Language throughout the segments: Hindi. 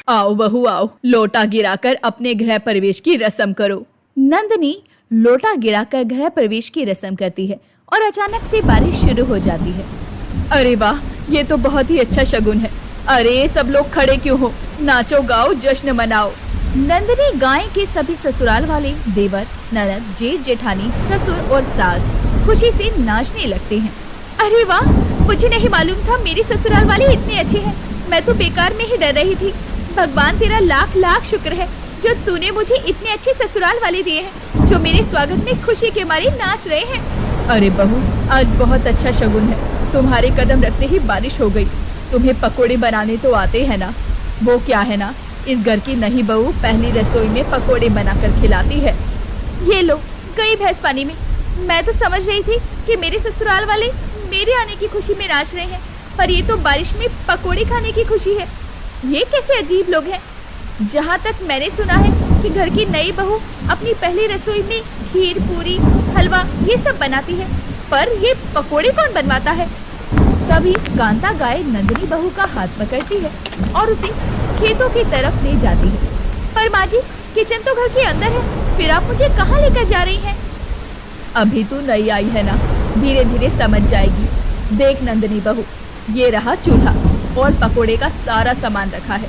आओ बहू आओ, लोटा गिराकर अपने गृह प्रवेश की रस्म करो। नंदिनी लोटा गिराकर गृह प्रवेश की रस्म करती है और अचानक से बारिश शुरू हो जाती है। अरे वाह, ये तो बहुत ही अच्छा शगुन है। अरे सब लोग खड़े क्यों हो, नाचो गाओ जश्न मनाओ। नंदिनी गाय के सभी ससुराल वाले देवर, ननद, जेठ, जेठानी, ससुर और सास खुशी से नाचने लगते हैं। अरे वाह, मुझे नहीं मालूम था मेरे ससुराल वाले इतने अच्छे हैं। मैं तो बेकार में ही डर रही थी। भगवान तेरा लाख लाख शुक्र है जो तूने मुझे इतने अच्छे ससुराल वाले दिए हैं जो मेरे स्वागत में खुशी के मारे नाच रहे हैं। अरे बहू, आज बहुत अच्छा शगुन है। तुम्हारे कदम रखते ही बारिश हो गई। तुम्हें पकोड़े बनाने तो आते हैं ना? वो क्या है ना, इस घर की नई बहू पहली रसोई में पकोड़े बनाकर खिलाती है। ये लो गई भैंस पानी में। मैं तो समझ रही थी कि मेरे ससुराल वाले मेरे आने की खुशी में नाच रहे हैं, पर ये तो बारिश में पकोड़े खाने की खुशी है। ये कैसे अजीब लोग हैं। जहाँ तक मैंने सुना है कि घर की नई बहू अपनी पहली रसोई में खीर, पूरी, हलवा ये सब बनाती है, पर ये पकोड़े कौन बनवाता है? तभी कांता गाय नंदिनी बहू का हाथ पकड़ती है और उसे खेतों की तरफ ले जाती है। पर माँ जी, किचन तो घर के अंदर है, फिर आप मुझे कहाँ लेकर जा रही हैं? अभी तू नई आई है ना, धीरे धीरे समझ जाएगी। देख नंदिनी बहू, ये रहा चूल्हा और पकोड़े का सारा सामान रखा है।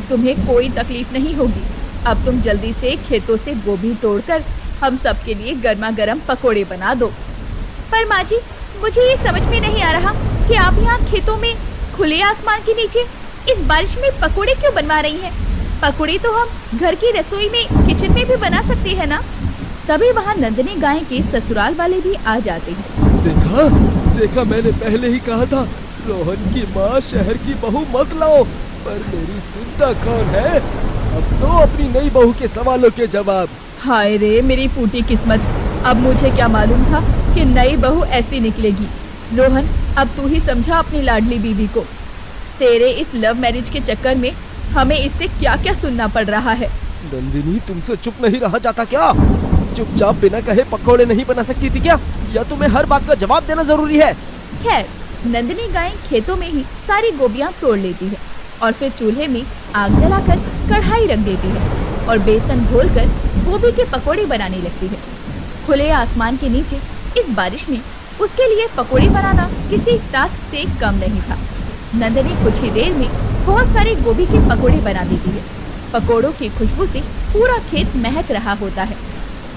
तुम्हें कोई तकलीफ नहीं होगी। अब तुम जल्दी से खेतों से गोभी तोड़कर हम सब के लिए गर्मा गर्म पकोड़े बना दो। पर माँ जी, मुझे ये समझ में नहीं आ रहा कि आप यहाँ खेतों में खुले आसमान के नीचे इस बारिश में पकोड़े क्यों बनवा रही हैं? पकोड़े तो हम घर की रसोई में, किचन में भी बना सकते हैं ना? तभी वहाँ नंदिनी गाय के ससुराल वाले भी आ जाते हैं। देखा देखा, मैंने पहले ही कहा था रोहन की माँ शहर की बहू मत लाओ, पर मेरी सुनता कौन है? अब तो अपनी नई बहू के सवालों के जवाब। हाय रे मेरी फूटी किस्मत, अब मुझे क्या मालूम था कि नई बहू ऐसी निकलेगी। रोहन, अब तू ही समझा अपनी लाडली बीवी को। तेरे इस लव मैरिज के चक्कर में हमें इससे क्या क्या सुनना पड़ रहा है। नंदिनी, तुमसे चुप नहीं रहा जाता क्या? चुपचाप बिना कहे पकोड़े नहीं बना सकती थी क्या, या तुम्हें हर बात का जवाब देना जरूरी है? खैर, नंदिनी गाय खेतों में ही सारी गोभियां तोड़ लेती है और फिर चूल्हे में आग जलाकर कढ़ाई रख देती है और बेसन घोलकर गोभी के पकोड़े बनाने लगती है। खुले आसमान के नीचे इस बारिश में उसके लिए पकोड़े बनाना किसी टास्क से कम नहीं था। नंदिनी कुछ ही देर में बहुत सारे गोभी के पकोड़े बना देती है। पकोड़ों की खुशबू से पूरा खेत महक रहा होता है।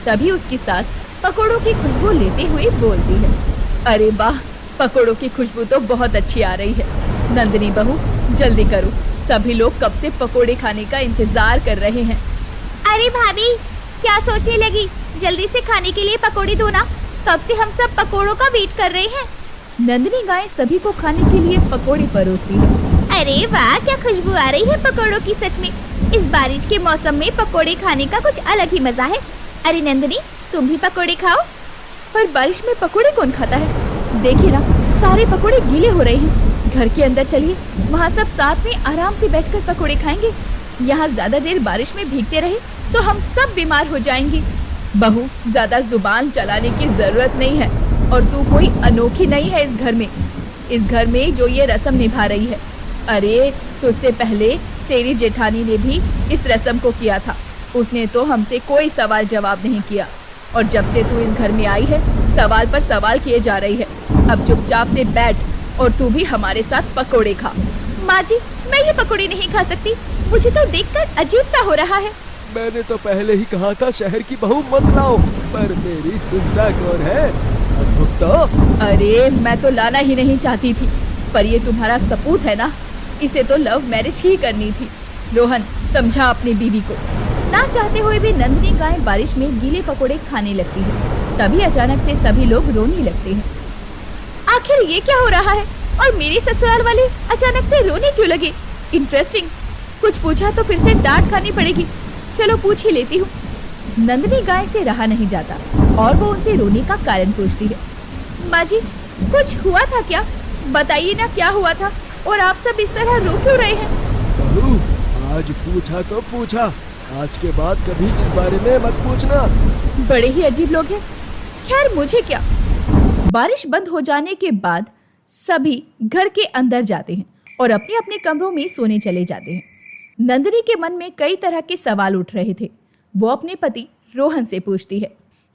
तभी उसकी सास पकोड़ों की खुशबू लेते हुए बोलती है, अरे वाह, पकोड़ों की खुशबू तो बहुत अच्छी आ रही है। नंदिनी बहू, जल्दी करो, सभी लोग कब से पकोड़े खाने का इंतजार कर रहे हैं। अरे भाभी, क्या सोचने लगी? जल्दी से खाने के लिए पकोड़े दो ना, कब से हम सब पकोड़ों का वेट कर रहे हैं। नंदिनी गाय सभी को खाने के लिए पकोड़े परोसती है। अरे वाह, क्या खुशबू आ रही है पकोड़ों की। सच में इस बारिश के मौसम में पकोड़े खाने का कुछ अलग ही मजा है। अरे नंदिनी, तुम भी पकोड़े खाओ। पर बारिश में पकोड़े कौन खाता है? देखिए ना, सारे पकोड़े गीले हो रहे हैं। घर के अंदर चलिए, वहाँ सब साथ में आराम से बैठकर पकोड़े खाएंगे। यहाँ ज्यादा देर बारिश में भीगते रहे तो हम सब बीमार हो जाएंगे। बहू, ज्यादा जुबान चलाने की जरूरत नहीं है, और तू कोई अनोखी नहीं है इस घर में। इस घर में जो ये रस्म निभा रही है, अरे तुझसे पहले तेरी जेठानी ने भी इस रस्म को किया था। उसने तो हमसे कोई सवाल जवाब नहीं किया, और जब से तू इस घर में आई है सवाल पर सवाल किए जा रही है। अब चुपचाप से बैठ और तू भी हमारे साथ पकोड़े खा। माँ जी, मैं ये पकोड़े नहीं खा सकती, मुझे तो देखकर अजीब सा हो रहा है। मैंने तो पहले ही कहा था शहर की बहू मत लाओ, पर मेरी सुनता कौन है? तो अरे मैं तो लाना ही नहीं चाहती थी, पर ये तुम्हारा सपूत है ना, इसे तो लव मैरिज ही करनी थी। रोहन, समझा अपनी बीवी को। ना चाहते हुए भी नंदिनी गाय बारिश में गीले पकोड़े खाने लगती है। तभी अचानक से सभी लोग रोने लगते हैं। आखिर ये क्या हो रहा है, और मेरे ससुराल वाले अचानक से रोने क्यों लगे? इंटरेस्टिंग। कुछ पूछा तो फिर से डांट खानी पड़ेगी। चलो पूछ ही लेती हूँ। नंदिनी गाय से रहा नहीं जाता और वो उनसे रोने का कारण पूछती है। माँ जी, कुछ हुआ था क्या? बताइए ना, क्या हुआ था, और आप सब इस तरह रो क्यों रहे हैं? बहू, आज पूछा तो पूछा, आज के बाद कभी इस बारे में मत पूछना। बड़े ही अजीब लोग हैं। खैर, मुझे क्या। बारिश बंद हो जाने के बाद सभी घर के अंदर जाते हैं और अपने अपने कमरों में सोने चले जाते हैं। नंदिनी के मन में कई तरह के सवाल उठ रहे थे। वो अपने पति रोहन से पूछती है,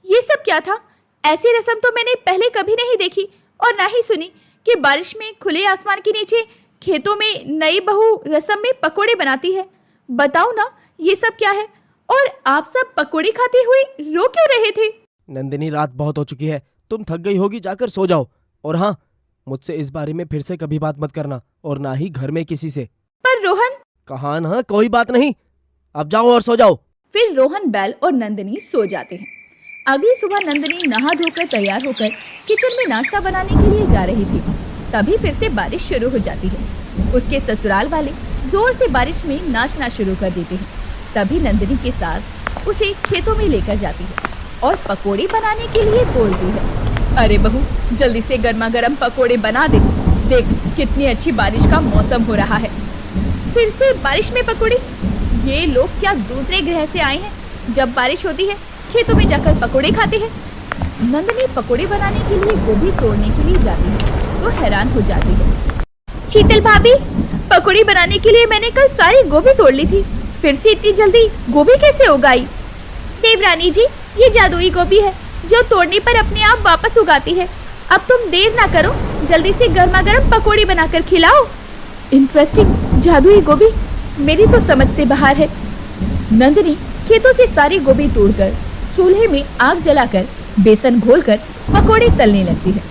ये सब क्या था? ऐसी रस्म तो मैंने पहले कभी नहीं देखी और ना ही सुनी कि बारिश में खुले आसमान के नीचे खेतों में नई बहू रस्म में पकोड़े बनाती है। बताओ ना, ये सब क्या है? और आप सब पकोड़े खाते हुए रो क्यों रहे थे? नंदिनी, रात बहुत हो चुकी है, तुम थक गई होगी, जाकर सो जाओ। और हाँ, मुझसे इस बारे में फिर से कभी बात मत करना, और ना ही घर में किसी से। पर रोहन। कहा ना, कोई बात नहीं, अब जाओ और सो जाओ। फिर रोहन, बैल और नंदिनी सो जाते हैं। अगली सुबह नंदिनी नहा धोकर तैयार होकर किचन में नाश्ता बनाने के लिए जा रही थी। तभी फिर से बारिश शुरू हो जाती है। उसके ससुराल वाले जोर से बारिश में नाचना शुरू कर देते हैं। तभी नंदिनी के सास उसे खेतों में लेकर जाती है और पकोड़े बनाने के लिए बोलती है, अरे बहू, जल्दी से गर्मा गर्म पकोड़े बना दे। देख कितनी अच्छी बारिश का मौसम हो रहा है। फिर से बारिश में पकोड़े? ये लोग क्या दूसरे ग्रह से आए हैं? जब बारिश होती है खेतों में जाकर पकोड़े खाते हैं। नंदिनी पकोड़े बनाने के लिए गोभी तोड़ने के लिए जाती है तो हैरान हो जाती है। शीतल भाभी, पकोड़ी बनाने के लिए मैंने कल सारी गोभी तोड़ ली थी, फिर से इतनी जल्दी गोभी कैसे उगाई? देवरानी जी, ये जादुई गोभी है जो तोड़ने पर अपने आप वापस उगाती है। अब तुम देर ना करो, जल्दी से गर्मा गर्म पकोड़ी बनाकर खिलाओ। इंटरेस्टिंग, जादुई गोभी, मेरी तो समझ से बाहर है। नंदिनी खेतों से सारी गोभी तोड़कर चूल्हे में आग जलाकर बेसन घोलकर पकोड़े तलने लगती है।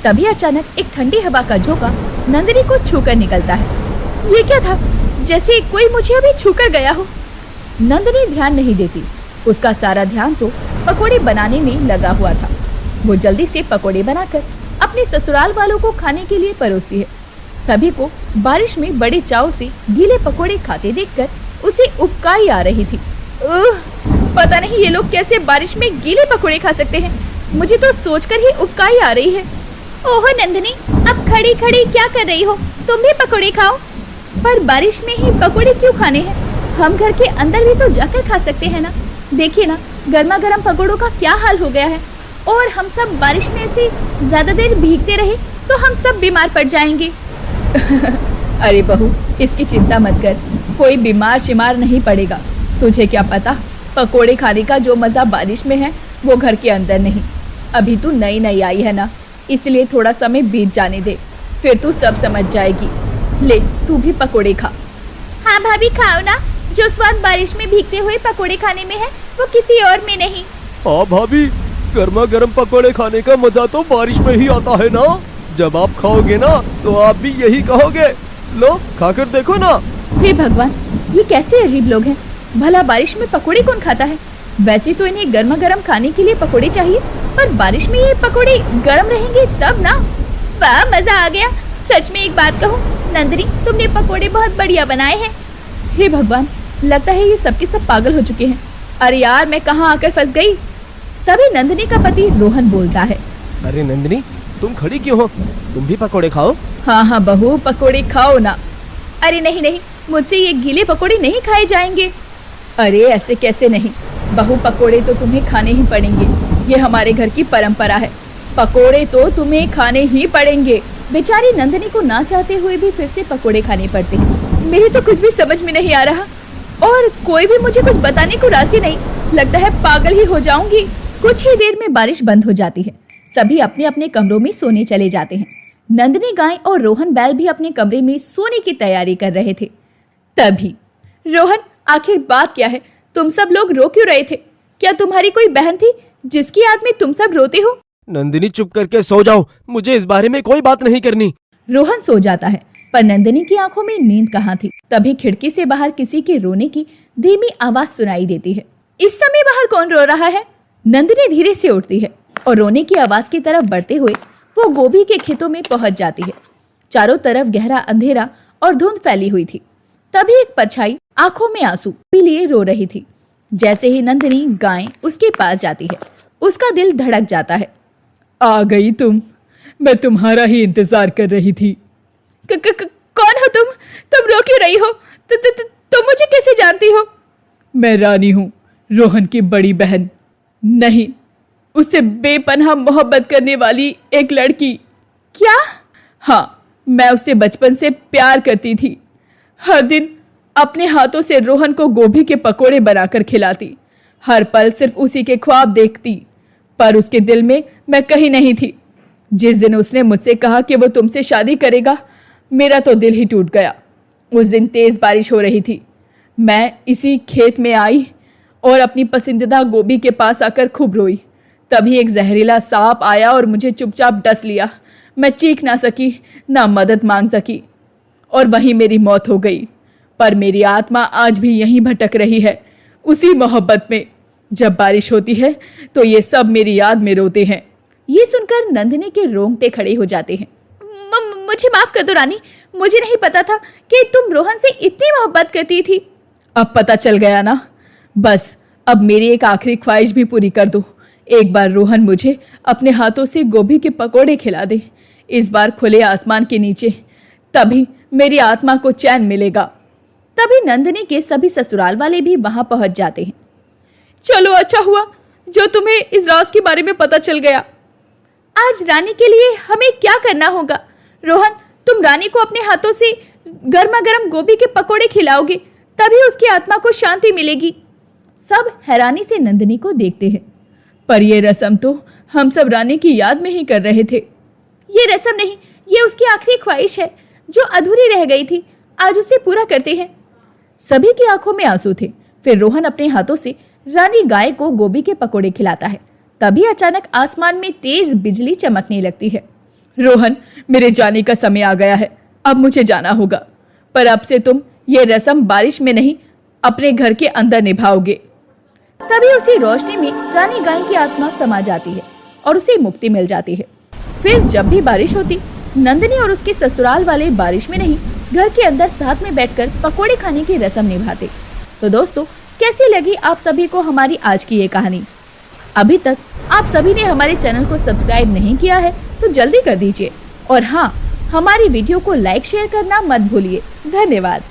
तभी अचानक एक ठंडी हवा का झोंका नंदिनी को छूकर निकलता है। ये क्या था? जैसे कोई मुझे अभी छूकर गया हो। नंदिनी ध्यान नहीं देती, उसका सारा ध्यान तो पकोड़े बनाने में लगा हुआ था। वो जल्दी से पकोड़े बनाकर अपने ससुराल वालों को खाने के लिए परोसती है। सभी को बारिश में बड़े चाव से गीले पकोड़े खाते देखकर उसे उबकाई आ रही थी। पता नहीं ये लोग कैसे बारिश में गीले पकोड़े खा सकते हैं। मुझे तो सोचकर ही उबकाई आ रही है। ओह नंदिनी, अब खड़ी खड़ी क्या कर रही हो? तुम भी पकोड़े खाओ। पर बारिश में ही पकोड़े क्यों खाने हैं? हम घर के अंदर भी तो जाकर खा सकते हैं ना। देखिए ना, गर्मा गर्म पकोड़ों का क्या हाल हो गया है। और हम सब बारिश में से ज्यादा देर भीगते रहे तो हम सब बीमार पड़ जाएंगे। अरे बहू, इसकी चिंता मत कर, कोई बीमार शिमार नहीं पड़ेगा। तुझे क्या पता, पकोड़े खाने का जो मजा बारिश में है वो घर के अंदर नहीं। अभी तू नई नई आई है ना, इसलिए थोड़ा समय बीत जाने दे, फिर तू सब समझ जाएगी। ले, तू भी पकोड़े खा। हाँ भाभी, खाओ ना। जो स्वाद बारिश में भीगते हुए पकोड़े खाने में है वो किसी और में नहीं। हाँ भाभी, गर्मा गर्म पकोड़े खाने का मजा तो बारिश में ही आता है ना। जब आप खाओगे ना तो आप भी यही कहोगे। लो, खाकर देखो ना। हे भगवान, ये कैसे अजीब लोग हैं। भला बारिश में पकोड़े कौन खाता है? वैसे तो इन्हें गर्मा गर्म खाने के लिए पकोड़े चाहिए, पर बारिश में ये पकोड़े गर्म रहेंगे तब ना। वाह, मजा आ गया। सच में एक बात कहूँ नंदिनी, तुमने पकोड़े बहुत बढ़िया बनाए हैं। हे भगवान, लगता है ये सबके सब पागल हो चुके हैं। अरे यार, मैं कहाँ आकर फंस गई। तभी नंदिनी का पति रोहन बोलता है, अरे नंदिनी, तुम खड़ी क्यों हो? तुम भी पकोड़े खाओ। हाँ हाँ बहू, पकोड़े खाओ ना। अरे नहीं नहीं, मुझसे ये गीले पकोड़े नहीं खाए जाएंगे। अरे ऐसे कैसे नहीं बहू, पकोड़े तो तुम्हें खाने ही पड़ेंगे। ये हमारे घर की परंपरा है, पकोड़े तो तुम्हें खाने ही पड़ेंगे। बेचारी नंदिनी को ना चाहते हुए भी फिर से पकोड़े खाने पड़ते हैं। मेरी तो कुछ भी समझ में नहीं आ रहा और कोई भी मुझे कुछ बताने को राजी नहीं। लगता है पागल ही हो जाऊंगी। कुछ ही देर में बारिश बंद हो जाती है। सभी अपने अपने कमरों में सोने चले जाते हैं। नंदिनी गाय और रोहन बैल भी अपने कमरे में सोने की तैयारी कर रहे थे। तभी, रोहन, आखिर बात क्या है? तुम सब लोग रो क्यों रहे थे? क्या तुम्हारी कोई बहन थी जिसकी याद में तुम सब रोते हो? नंदिनी, चुप करके सो जाओ, मुझे इस बारे में कोई बात नहीं करनी। रोहन सो जाता है, पर नंदिनी की आंखों में नींद कहाँ थी। तभी खिड़की से बाहर किसी के रोने की धीमी आवाज सुनाई देती है। इस समय बाहर कौन रो रहा है? नंदिनी धीरे से उठती है और रोने की आवाज की तरफ बढ़ते हुए वो गोभी के खेतों में पहुंच जाती है। चारों तरफ गहरा अंधेरा और धुंध फैली हुई थी। तभी एक परछाई आंखों में आंसू भी लिए रो रही थी। जैसे ही नंदिनी गाय उसके पास जाती है, उसका दिल धड़क जाता है। आ गई तुम, मैं तुम्हारा ही इंतजार कर रही थी। कौन हो तुम? तुम रो क्यों रही हो? तुम मुझे कैसे जानती हो? मैं रानी हूँ, रोहन की बड़ी बहन। नहीं, उससे बेपनाह मोहब्बत करने वाली एक लड़की। क्या? हाँ, मैं उससे बचपन से प्यार करती थी। हर दिन अपने हाथों से रोहन को गोभी के पकोड़े बनाकर खिलाती, हर पल सिर्फ उसी के ख्वाब देखती। पर उसके दिल में मैं कहीं नहीं थी। जिस दिन उसने मुझसे कहा कि वो तुमसे शादी करेगा, मेरा तो दिल ही टूट गया। उस दिन तेज बारिश हो रही थी। मैं इसी खेत में आई और अपनी पसंदीदा गोभी के पास आकर खूब रोई। तभी एक जहरीला सांप आया और मुझे चुपचाप डस लिया। मैं चीख ना सकी, ना मदद मांग सकी, और वहीं मेरी मौत हो गई। पर मेरी आत्मा आज भी यहीं भटक रही है, उसी मोहब्बत में। जब बारिश होती है तो ये सब मेरी याद में रोते हैं। ये सुनकर नंदिनी के रोंगटे खड़े हो जाते हैं। मुझे माफ कर दो रानी, मुझे नहीं पता था कि तुम रोहन से इतनी मोहब्बत करती थी। अब पता चल गया ना। बस अब मेरी एक आखिरी ख्वाहिश भी पूरी कर दो। एक बार रोहन मुझे अपने हाथों से गोभी के पकोड़े खिला दे, इस बार खुले आसमान के नीचे। तभी मेरी आत्मा को चैन मिलेगा। तभी नंदिनी के सभी ससुराल वाले भी वहां पहुंच जाते हैं। चलो, अच्छा हुआ जो तुम्हें इस राज के बारे में पता चल गया। आज रानी के लिए हमें क्या करना होगा? रोहन, तुम रानी को अपने हाथों से गर्मा गर्म गोभी के पकोड़े खिलाओगे, तभी उसकी आत्मा को शांति मिलेगी। सब हैरानी से नंदिनी को देखते हैं। पर यह रस्म तो हम सब रानी की याद में ही कर रहे थे। ये रस्म नहीं, ये उसकी आखिरी ख्वाहिश है जो अधूरी रह गई थी। आज उसे पूरा करते हैं। सभी की आंखों में आंसू थे। फिर रोहन अपने हाथों से रानी गाय को गोभी के पकोड़े खिलाता है। तभी अचानक आसमान में तेज बिजली चमकने लगती है। रोहन, मेरे जाने का समय आ गया है, अब मुझे जाना होगा। पर अब से तुम ये रस्म बारिश में नहीं, अपने घर के अंदर निभाओगे। तभी उसी रोशनी में रानी गाय की आत्मा समा जाती है और उसे मुक्ति मिल जाती है। फिर जब भी बारिश होती, नंदिनी और उसके ससुराल वाले बारिश में नहीं, घर के अंदर साथ में बैठकर पकोड़े खाने की रस्म निभाते। तो दोस्तों, कैसी लगी आप सभी को हमारी आज की ये कहानी? अभी तक आप सभी ने हमारे चैनल को सब्सक्राइब नहीं किया है तो जल्दी कर दीजिए। और हाँ, हमारी वीडियो को लाइक शेयर करना मत भूलिए। धन्यवाद।